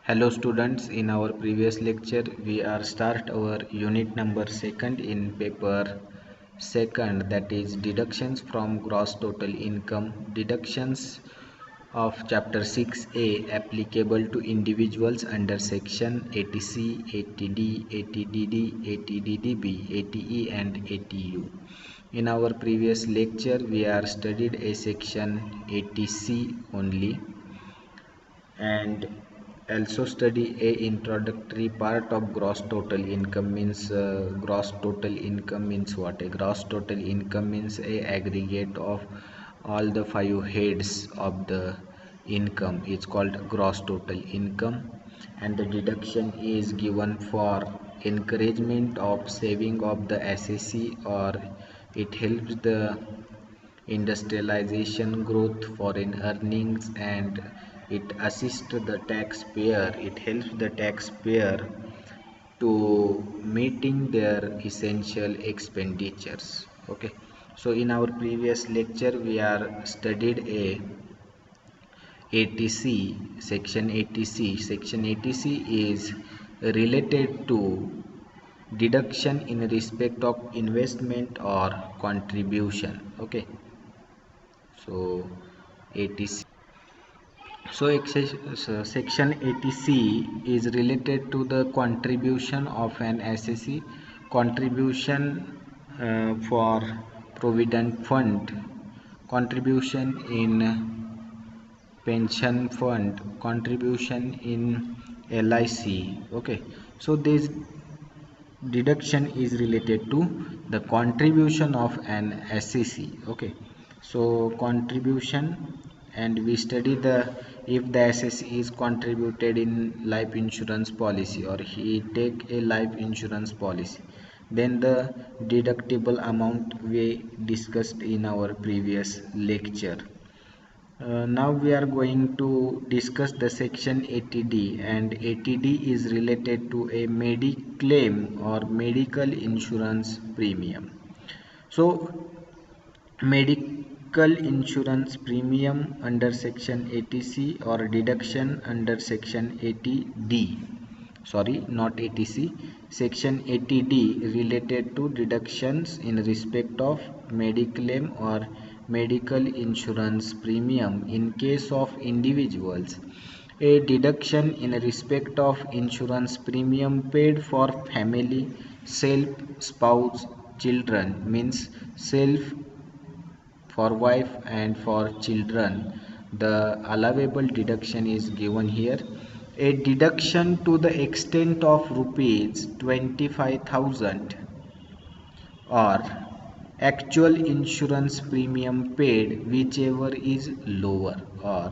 Hello students, in our previous lecture we are start our unit number 2nd in paper 2nd, that is deductions from gross total income, deductions of chapter 6a applicable to individuals under section 80C, 80D, 80DD, 80DDB, 80E and 80U. In our previous lecture we are studied a section 80C only, and also study a introductory part of gross total income. Means gross total income means what? A gross total income means a aggregate of all the five heads of the income is called gross total income, and the deduction is given for encouragement of saving of the SSC, or it helps the industrialization growth, foreign earnings, and it assists the taxpayer, it helps the taxpayer to meeting their essential expenditures. Okay, so in our previous lecture we are studied a 80C, section 80C is related to deduction in respect of investment or contribution. Okay, so 80C. So section 80C is related to the contribution of an SSC, contribution for provident fund, contribution in pension fund, contribution in LIC. Okay, so this deduction is related to the contribution of an SEC. Okay, so contribution, and we study the if the SEC is contributed in life insurance policy, or he take a life insurance policy, then the deductible amount we discussed in our previous lecture. Now we are going to discuss the section 80D, and 80D is related to a mediclaim or medical insurance premium. So medical insurance premium under section 80C, or deduction under section 80D, sorry, not 80C, section 80D related to deductions in respect of mediclaim or medical insurance premium in case of individuals. A deduction in respect of insurance premium paid for family, self, spouse, children, means self, for wife and for children. The allowable deduction is given here. A deduction to the extent of rupees 25,000 or actual insurance premium paid, whichever is lower, or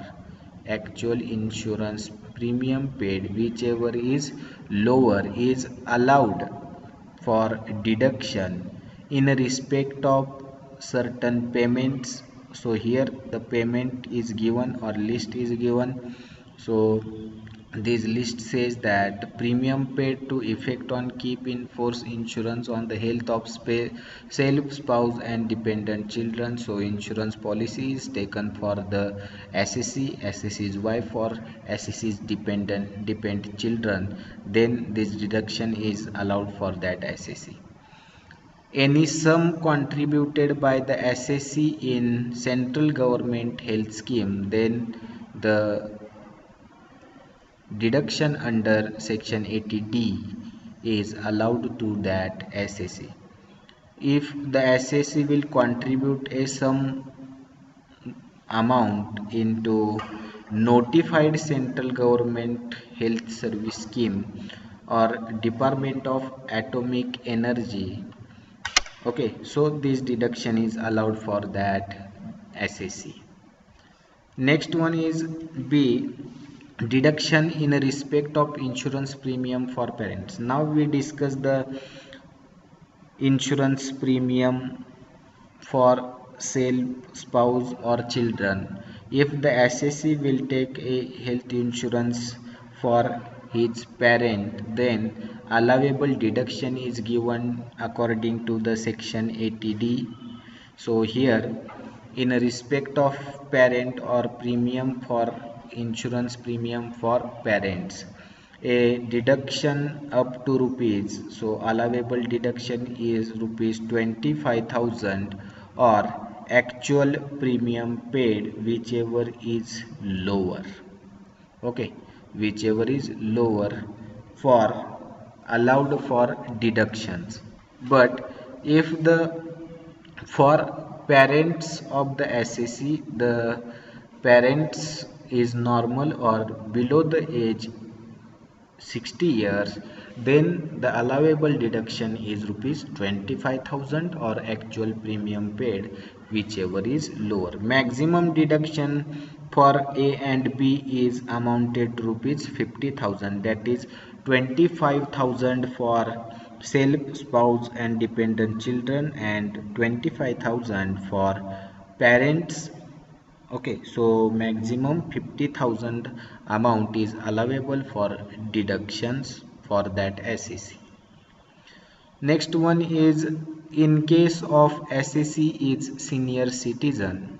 actual insurance premium paid whichever is lower, is allowed for deduction in respect of certain payments. So here the payment is given, or list is given. So this list says that premium paid to effect on keep in force insurance on the health of self, spouse and dependent children. So insurance policy is taken for the SSC, SSC's wife, or SSC's dependent children, then this deduction is allowed for that SSC. Any sum contributed by the SSC in central government health scheme, then the deduction under section 80D is allowed to that SSC. If the SSC will contribute a sum amount into notified central government health service scheme or Department of Atomic Energy, okay, so this deduction is allowed for that SSC. Next one is B, deduction in respect of insurance premium for parents. Now we discuss the insurance premium for self, spouse or children. If the SSC will take a health insurance for his parent, then allowable deduction is given according to the section 80D. So here in respect of parent or premium for insurance premium for parents, A deduction up to rupees, so allowable deduction is rupees 25,000 or actual premium paid, whichever is lower. Okay, whichever is lower for allowed for deductions. But if the for parents of the assessee, the parents is normal or below the age 60 years, then the allowable deduction is rupees 25,000 or actual premium paid, whichever is lower. Maximum deduction for A and B is amounted to rupees 50,000, that is 25,000 for self, spouse and dependent children and 25,000 for parents. Okay, so maximum 50,000 amount is allowable for deductions for that assessee. Next one is in case of assessee is senior citizen.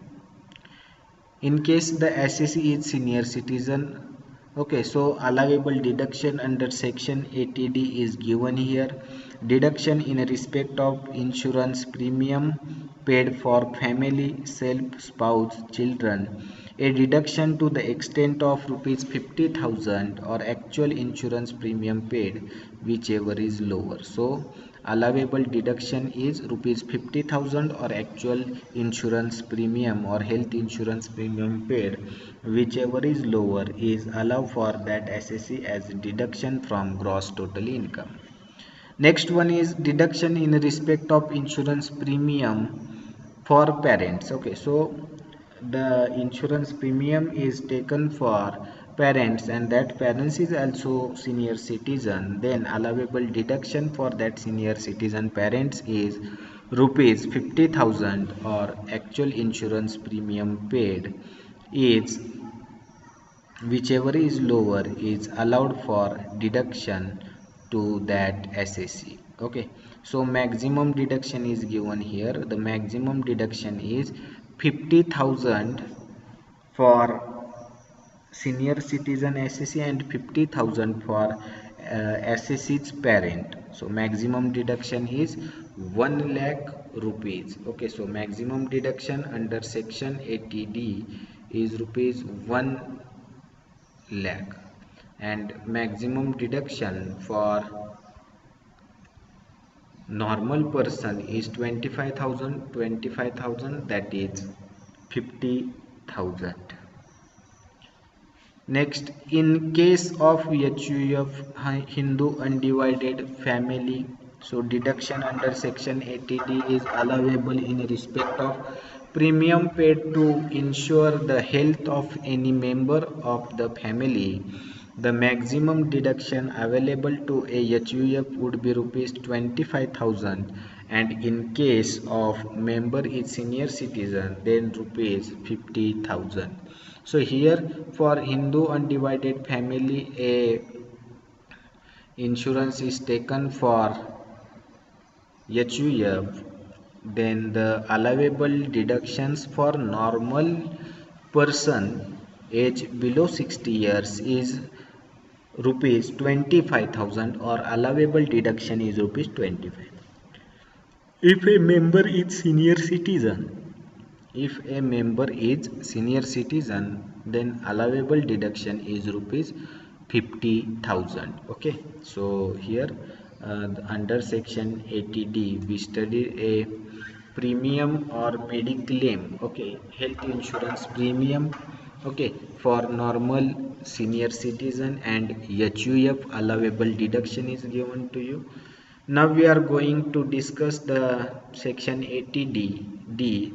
In case the assessee is senior citizen, okay, so allowable deduction under section 80D is given here. Deduction in respect of insurance premium paid for family, self, spouse, children. A deduction to the extent of rupees 50,000 or actual insurance premium paid, whichever is lower. So allowable deduction is rupees 50,000 or actual insurance premium or health insurance premium paid, whichever is lower is allowed for that assessee as deduction from gross total income. Next one is deduction in respect of insurance premium for parents. Okay, so the insurance premium is taken for parents and that parents is also senior citizen, then allowable deduction for that senior citizen parents is rupees 50,000 or actual insurance premium paid is whichever is lower is allowed for deduction to that assessee. Okay, so maximum deduction is given here. The maximum deduction is 50,000 for senior citizen assessee and 50,000 for assessee's parent. So maximum deduction is 1 lakh rupees. Okay, so maximum deduction under section 80D is rupees 1 lakh and maximum deduction for normal person is 25,000, that is 50,000. Next, in case of HUF Hindu undivided family, so deduction under section 80D is allowable in respect of premium paid to ensure the health of any member of the family. The maximum deduction available to a HUF would be rupees 25,000 and in case of member is senior citizen then rupees 50,000. So here for Hindu undivided family a insurance is taken for HUF, then the allowable deductions for normal person age below 60 years is rupees 25,000 or allowable deduction is rupees 25. If a member is senior citizen, then allowable deduction is rupees 50,000. Okay, so here under section 80D we studied a premium or mediclaim, okay, health insurance premium, okay, for normal senior citizen and HUF allowable deduction is given to you. Now we are going to discuss the section 80D.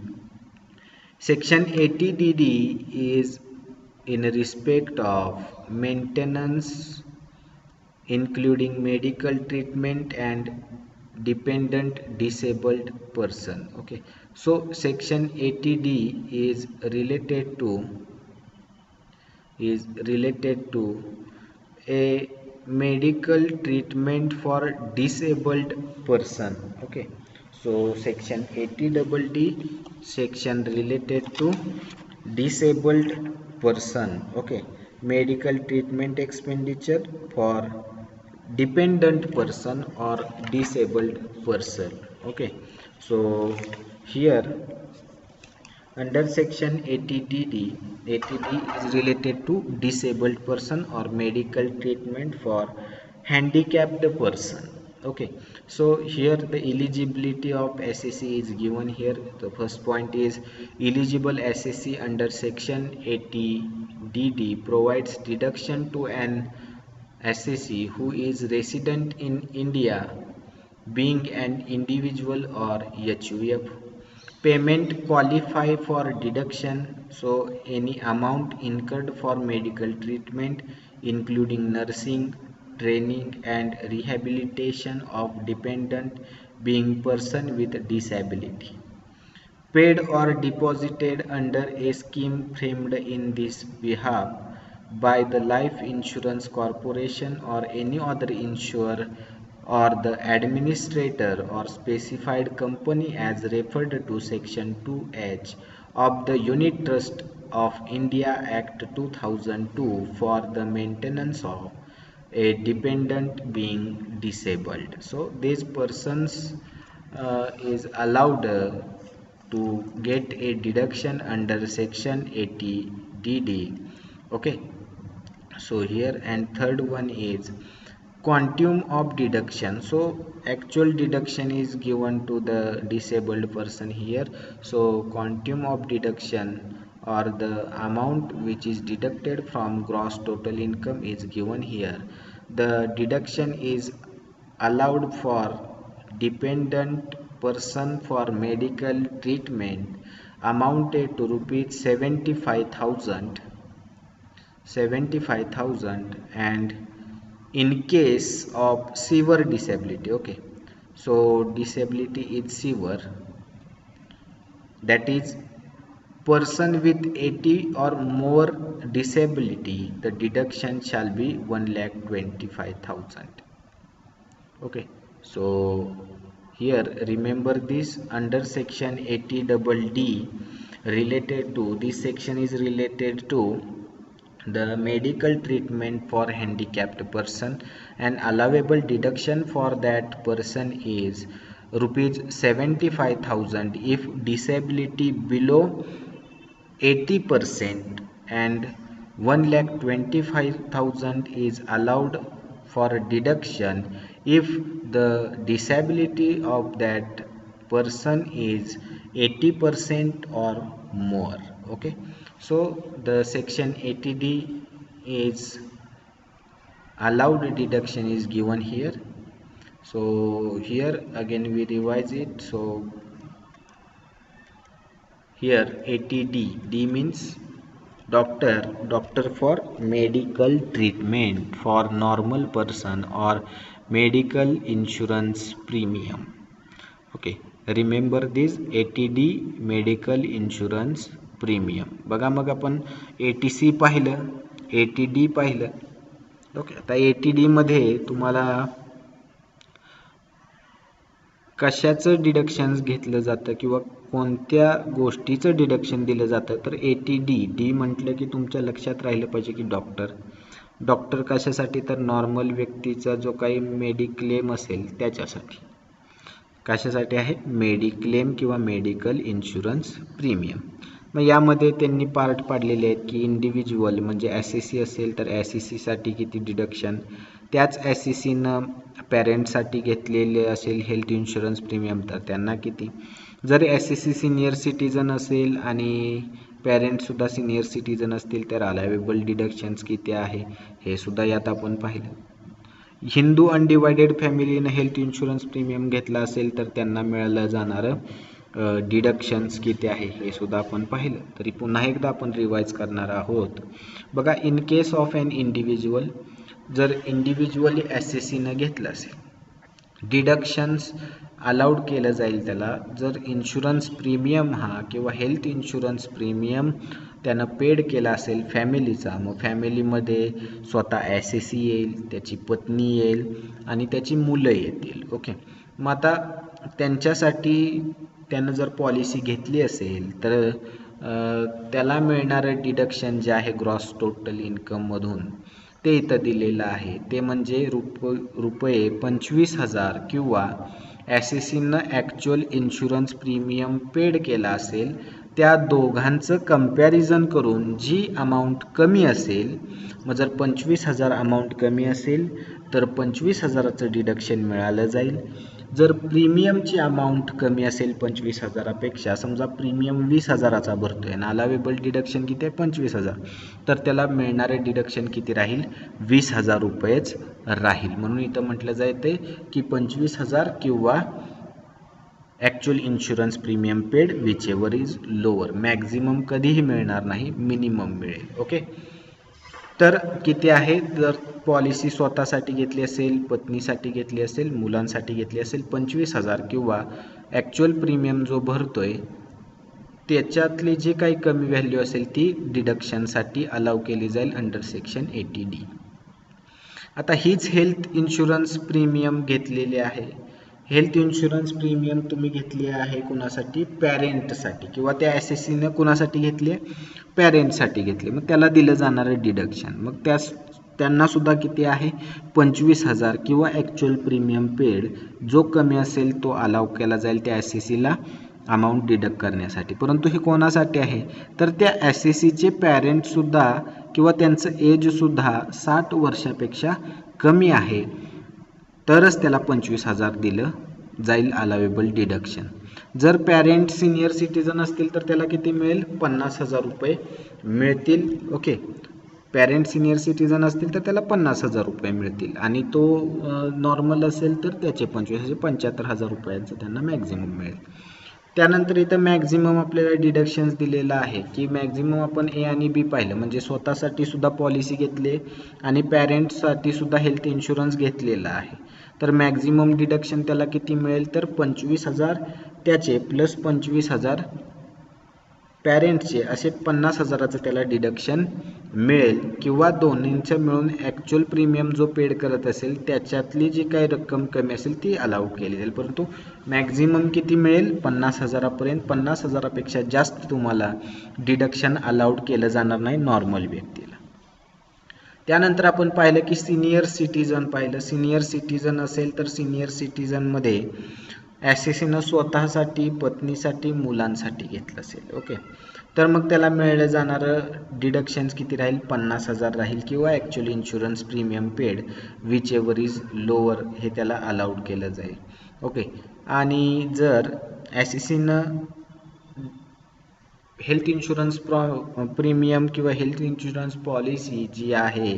Section 80DD is in respect of maintenance including medical treatment and dependent disabled person. Okay, so section 80D is related to a medical treatment for disabled person. Okay, so section 80DD section related to disabled person. Okay, medical treatment expenditure for dependent person or disabled person. Okay, so here under section 80DD, 80D is related to disabled person or medical treatment for handicapped person. Okay, so here the eligibility of SSC is given here. The first point is eligible SSC under section 80DD provides deduction to an SSC who is resident in India, being an individual or HUF. Payment qualify for deduction, so any amount incurred for medical treatment including nursing, training and rehabilitation of dependent being person with disability, paid or deposited under a scheme framed in this behalf by the life insurance corporation or any other insurer or the administrator or specified company as referred to section 2H of the Unit Trust of India Act 2002 for the maintenance of a dependent being disabled. So these persons is allowed to get a deduction under section 80DD. Okay, so here, and third one is quantum of deduction. So actual deduction is given to the disabled person here, so quantum of deduction or the amount which is deducted from gross total income is given here. The deduction is allowed for dependent person for medical treatment amounted to rupees 75,000 and in case of severe disability. Okay, so disability is severe, that is person with 80 or more disability, the deduction shall be 1,25,000. Okay, so here remember this under section 80DD related to this section is related to the medical treatment for handicapped person, and allowable deduction for that person is rupees 75,000 if disability below 80% and 1,25,000 is allowed for deduction if the disability of that person is 80% or more. Okay, so the section 80D is allowed deduction is given here. So here again we revise it. So here 80D, D means doctor for medical treatment for normal person or medical insurance premium. Okay, remember this 80D medical insurance premium. बघा मग आपण 80C पाहिलं, 80D पाहिलं. Okay, आता 80D मध्ये तुम्हाला कशाचं deduction घेतलं जातं किंवा कोणत्या गोष्टीचं डिडक्शन दिलं जातं, तर 80D डी म्हटलं की तुमच्या लक्षात राहिलं पाहिजे की डॉक्टर कशासाठी, तर नॉर्मल व्यक्तीचा जो काही मेडिक्लेम असेल त्याच्यासाठी. कशासाठी आहे, मेडिक्लेम किंवा मेडिकल इन्शुरन्स प्रीमियम. मग यामध्ये त्यांनी पार्ट पाडलेले आहेत की इंडिव्हिज्युअल म्हणजे SSC असेल तर SSC साठी किती डिडक्शन, त्याच SSC न पॅरेंटसाठी घेतलेले असेल हेल्थ इन्शुरन्स प्रीमियम तर त्यांना किती. जर SSC सिनियर सिटीजन असेल आणि पॅरेंटसुद्धा सिनियर सिटीजन असतील तर अलावेबल डिडक्शन्स किती आहे हे सुद्धा यात आपण पाहिलं. Hindu undivided फॅमिलीने health insurance premium घेतला असेल तर त्यांना मिळालं जाणारं डिडक्शन्स किती आहे हे सुद्धा आपण पाहिलं. तरी पुन्हा एकदा आपण रिवाइज करणार आहोत. बघा, in case of an individual, जर इंडिव्हिज्युअली SSC न घेतलं असेल डिडक्शन्स अलाउड केलं जाईल त्याला जर इन्शुरन्स प्रीमियम हा किंवा हेल्थ इन्शुरन्स प्रीमियम त्यानं पेड केला असेल फॅमिलीचा. मग फॅमिलीमध्ये स्वतः SSC येईल, त्याची पत्नी येईल आणि त्याची मुलं येतील. ओके, मग आता त्यांच्यासाठी त्यानं जर पॉलिसी घेतली असेल तर त्याला मिळणारं डिडक्शन जे आहे ग्रॉस टोटल इन्कममधून ते इथं दिलेलं आहे. ते म्हणजे रुपये 25,000 किंवा SSCनं ॲक्च्युअल इन्शुरन्स प्रीमियम पेड केला असेल त्या दोघांचं कंपॅरिझन करून जी अमाऊंट कमी असेल, मग जर 25,000 अमाऊंट कमी असेल तर 25,000चं डिडक्शन मिळालं जाईल. जर प्रीमियमची अमाऊंट कमी असेल 25,000पेक्षा, समजा प्रीमियम 20,000चा भरतोय आणि अलावेबल डिडक्शन किती आहे 25,000, तर त्याला मिळणारे डिडक्शन किती राहील 20,000 रुपयेच राहील. म्हणून इथं म्हटलं जाते की 25,000 किंवा actual insurance premium paid whichever is lower. Maximum कधीही मिळणार नाही, मिनिमम मिळेल. ओके, तर किती आहे, जर पॉलिसी स्वतःसाठी घेतली असेल, पत्नीसाठी घेतली असेल, मुलांसाठी घेतली असेल 25,000 किंवा ॲक्च्युअल प्रीमियम जो भरतोय त्याच्यातली जी काही कमी व्हॅल्यू असेल ती डिडक्शनसाठी अलाव केली जाईल अंडर सेक्शन 80D. आता हीच हेल्थ इन्शुरन्स प्रीमियम घेतलेली आहे. हेल्थ इन्शुरन्स प्रीमियम तुम्ही घेतली आहे कुणासाठी, पॅरेंटसाठी, किंवा त्या SSCनं कुणासाठी घेतली आहे, पॅरेंटसाठी घेतली. मग त्याला दिलं जाणारं डिडक्शन मग त्यांना सुद्धा किती आहे 25,000 किंवा ॲक्च्युअल प्रीमियम पेड जो कमी असेल तो अलाव केला जाईल त्या SSCला अमाऊंट डिडक्ट करण्यासाठी. परंतु हे कोणासाठी आहे, तर त्या SSCचे पॅरेंटसुद्धा किंवा त्यांचं एजसुद्धा 60 वर्षापेक्षा कमी आहे तरच त्याला 25,000 दिलं जाईल अलावेबल डिडक्शन. जर पॅरेंट सिनियर सिटीजन असतील तर त्याला किती मिळेल 50,000 रुपये मिळतील. ओके, पॅरेंट सिनियर सिटीजन असतील तर त्याला 50,000 रुपये मिळतील आणि तो नॉर्मल असेल तर त्याचे 75,000 रुपयांचं त्यांना मॅक्झिमम मिळेल. त्यानंतर इथं मॅक्झिमम आपल्याला डिडक्शन्स दिलेला आहे की मॅक्झिमम आपण A आणि B पाहिलं, म्हणजे स्वतःसाठी सुद्धा पॉलिसी घेतली आणि पॅरेंट्ससाठी सुद्धा हेल्थ इन्शुरन्स घेतलेला आहे. तर मॅक्झिमम डिडक्शन त्याला किती मिळेल तर 25,000 त्याचे प्लस 25,000 पॅरेंटचे असे 50,000चं त्याला डिडक्शन मिळेल. किंवा दोन्हींचं मिळून ॲक्च्युअल प्रीमियम जो पेड करत असेल त्याच्यातली जी काही रक्कम कमी असेल ती अलाउ केली जाईल. परंतु मॅक्झिमम किती मिळेल 50,000पर्यंत. 50,000पेक्षा जास्त तुम्हाला डिडक्शन अलाउड केलं जाणार नाही नॉर्मल व्यक्तीला. त्यानंतर आपण पाहिलं की सिनियर सिटीजन पाहिलं. सिनियर सिटीजन असेल तर सिनियर सिटीजनमध्ये SSCनं स्वतःसाठी, पत्नीसाठी, मुलांसाठी घेतलं असेल. ओके, तर मग त्याला मिळलं जाणारं डिडक्शन्स किती राहील 50,000 राहील किंवा actual insurance premium paid whichever is lower हे त्याला अलाउड केलं जाईल. ओके, आणि जर SSCनं हेल्थ इन्शुरन्स प्रीमियम किंवा हेल्थ इन्शुरन्स पॉलिसी जी आहे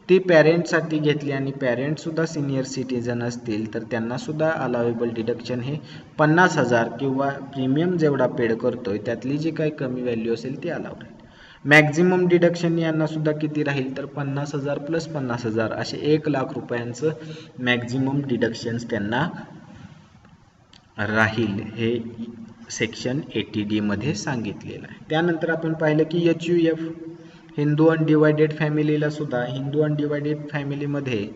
ती पॅरेंटसाठी घेतली आणि पॅरेंटसुद्धा सिनियर सिटीजन असतील तर त्यांनासुद्धा अलावेबल डिडक्शन हे 50,000 किंवा प्रीमियम जेवढा पेड करतोय त्यातली जी काही कमी व्हॅल्यू असेल ती अलाउड राहील. मॅक्झिमम डिडक्शन यांनासुद्धा किती राहील तर 50,000 प्लस 50,000 असे 1,00,000 रुपयांचं मॅक्झिमम डिडक्शन्स त्यांना राहील. हे सेक्शन 80D मध्ये सांगितलेलं आहे. त्यानंतर आपण पाहिलं की HUF हिंदू अनडिवायडेड फॅमिलीला सुद्धा, हिंदू अनडिवायडेड फॅमिलीमध्ये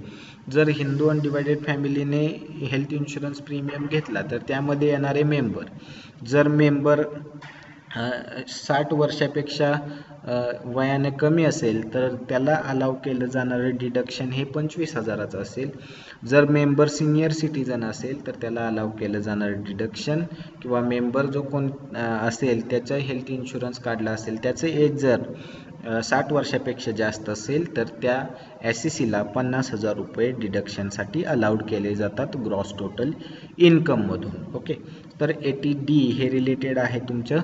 जर Hindu undivided फॅमिलीने health insurance premium घेतला तर त्यामध्ये येणारे मेंबर, जर मेंबर 60 वर्षापेक्षा वयाने कमी असेल तर त्याला अलाव केलं जाणारं डिडक्शन हे 25,000चं असेल. जर मेंबर सिनियर सिटीजन असेल तर त्याला अलाव केलं जाणारं डिडक्शन किंवा मेंबर जो कोण असेल त्याचा हेल्थ इन्शुरन्स काढला असेल त्याचं एज जर 60 वर्षापेक्षा जास्त असेल तर त्या SSCला 50,000 रुपये डिडक्शनसाठी अलाउड केले जातात ग्रॉस टोटल इन्कममधून. ओके, तर 80D हे रिलेटेड आहे तुमचं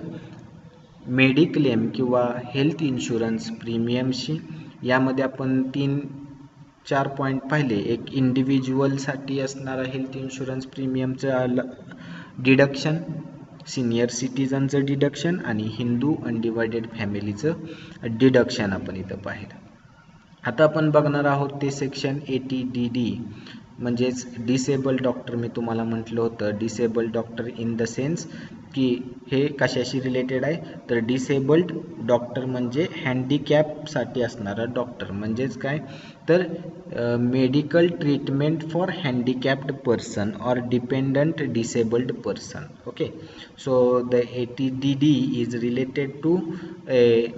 मेडिक्लेम किंवा हेल्थ इन्शुरन्स प्रीमियमशी. यामध्ये आपण 3-4 पॉईंट पाहिले. एक इंडिव्हिज्युअलसाठी असणारा हेल्थ इन्शुरन्स प्रीमियमचं डिडक्शन, सिनियर सिटीजनचं डिडक्शन आणि हिंदू अनडिवायडेड फॅमिलीचं डिडक्शन आपण इथं पाहिलं. आता आपण बघणार आहोत ते सेक्शन 80DD म्हणजेच डिसेबल डॉक्टर मी तुम्हाला म्हटलं होतं, disable doctor in the sense की हे कशाशी रिलेटेड आहे, तर डिसेबल्ड डॉक्टर म्हणजे हँडिकॅपसाठी असणारा डॉक्टर. म्हणजेच काय, तर medical treatment for handicapped person or dependent disabled person. Okay, so the ATDD is related to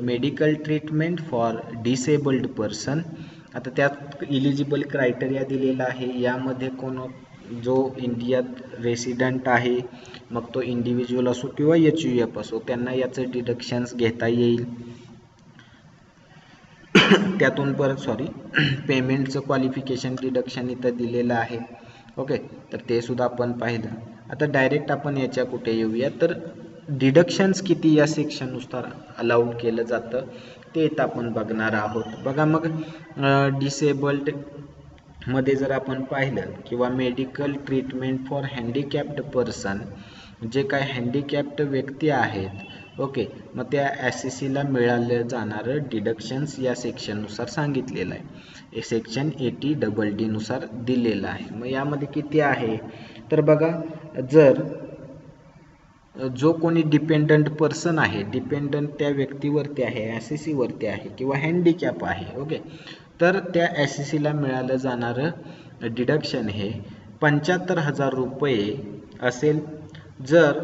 medical treatment for disabled person. आता त्यात इलिजिबल क्रायटेरिया दिलेला आहे. यामध्ये कोण, जो इंडियात रेसिडेंट आहे, मग तो इंडिव्हिज्युअल असो किंवा HUF असो, त्यांना याचं डिडक्शन्स घेता येईल. त्यातून परत पेमेंटचं क्वालिफिकेशन डिडक्शन इथं दिलेलं आहे. ओके, तर ते सुद्धा आपण पाहिलं. आता डायरेक्ट आपण याच्या कुठे येऊया, तर डिडक्शन्स किती या सेक्शननुसार अलाउड केलं जातं ते इथं आपण बघणार आहोत. बघा मग डिसेबल्ड मध्ये जर आपण पाहिलं किंवा medical treatment for handicapped person, जे काय हँडिकॅप्ड व्यक्ती आहेत, ओके, मग त्या SSCला मिळालं जाणारं डिडक्शन्स या सेक्शननुसार सांगितलेलं आहे. सेक्शन 80DD नुसार दिलेलं आहे. मग यामध्ये किती आहे, तर बघा, जर जो कोणी डिपेंडंट पर्सन आहे, डिपेंडंट त्या व्यक्तीवरती आहे, SSC वरती आहे किंवा हँडिकॅप आहे, ओके, तर त्या SSCला मिळालं जाणारं डिडक्शन हे 75,000 रुपये असेल, जर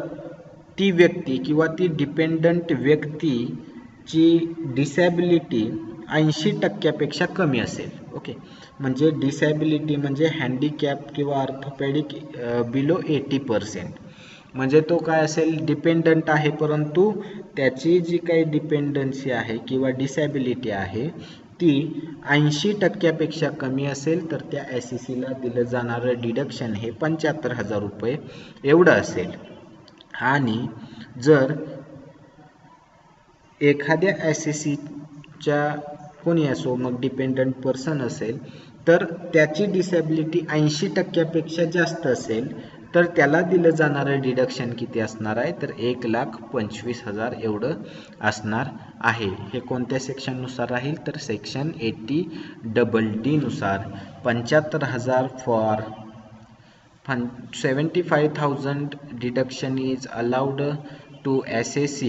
ती व्यक्ती किंवा ती डिपेंडंट व्यक्तीची डिसॅबिलिटी 80% कमी असेल. ओके, म्हणजे डिसॅबिलिटी म्हणजे हँडिकॅप किंवा ऑर्थोपेडिक बिलो 80%. म्हणजे तो काय असेल, डिपेंडंट आहे, परंतु त्याची जी काही डिपेंडन्सी आहे किंवा डिसॅबिलिटी आहे ती 80%पेक्षा कमी असेल, तर त्या SSCला दिलं जाणारं डिडक्शन हे 75,000 रुपये एवढं असेल. आणि जर एखाद्या SSCच्या कोणी असो, मग डिपेंडंट पर्सन असेल, तर त्याची डिसॅबिलिटी 80%पेक्षा जास्त असेल, तर त्याला दिलं जाणारं डिडक्शन किती असणार आहे, तर 1,25,000 एवढं असणार आहे. हे कोणत्या सेक्शननुसार राहील, तर सेक्शन 80DD नुसार 75,000 for 75,000 deduction is allowed to SSC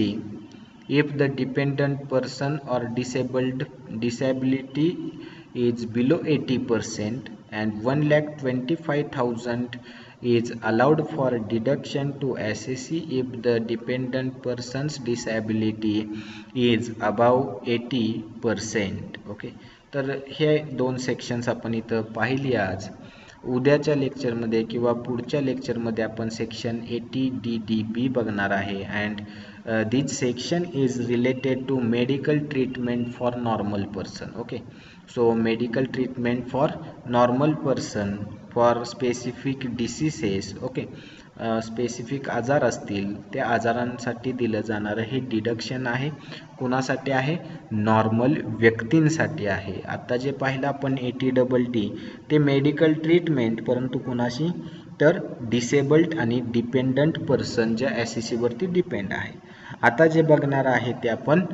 if the dependent person or disability is below 80%, and 1,25,000 is allowed for deduction to SSC if the dependent person's disability is above 80%. Okay, तर हे दोन sections आपण इथं पाहिली आज. उद्याच्या लेक्चरमध्ये किंवा पुढच्या लेक्चरमध्ये आपण सेक्शन 80DDB बघणार आहे. And this section is related to medical treatment for normal person. Okay, so medical treatment for normal person for specific diseases. Okay, specific आजार असतील त्या आजारांसाठी दिलं जाणारं हे डिडक्शन आहे. कुणासाठी आहे, नॉर्मल व्यक्तींसाठी आहे. आता जे पाहिलं आपण 80DD ते मेडिकल ट्रीटमेंट, परंतु कुणाशी, तर डिसेबल्ड आणि डिपेंडंट पर्सन ज्या SSC वरती डिपेंड आहे. आता जे बघणार आहे ते आपण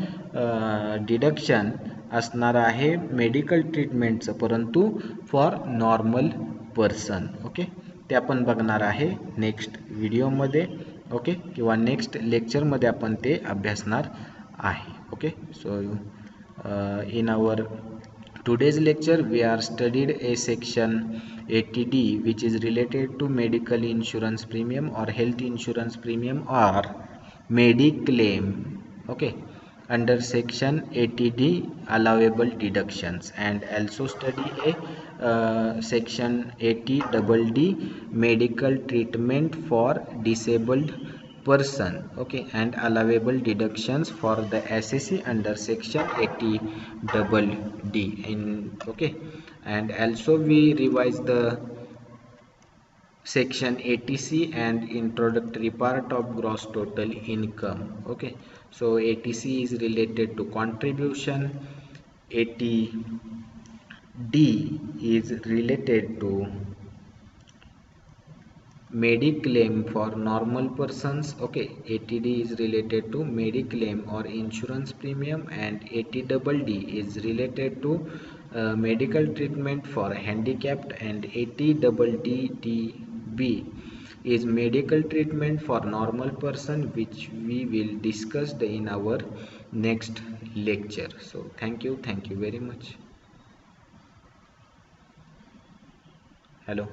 डिडक्शन असणार आहे मेडिकल ट्रीटमेंटचं, परंतु फॉर नॉर्मल पर्सन. ओके, ते आपण बघणार आहे नेक्स्ट व्हिडिओमध्ये. ओके, किंवा नेक्स्ट लेक्चरमध्ये आपण ते अभ्यासणार आहे. Okay, so in our today's lecture we are studied a section 80D which is related to medical insurance premium or health insurance premium or mediclaim. Okay, under section 80D allowable deductions, and also study a section 80DD medical treatment for disabled person. Okay, and allowable deductions for the SSC under section 80DD in. Okay, and also we revise the section 80C and introductory part of gross total income. Okay, so 80C is related to contribution, 80D is related to mediclaim for normal persons. Okay, 80D is related to mediclaim or insurance premium, and 80DD is related to medical treatment for handicapped, and ATDDB is medical treatment for normal person, which we will discuss in our next lecture. So thank you very much. Hello.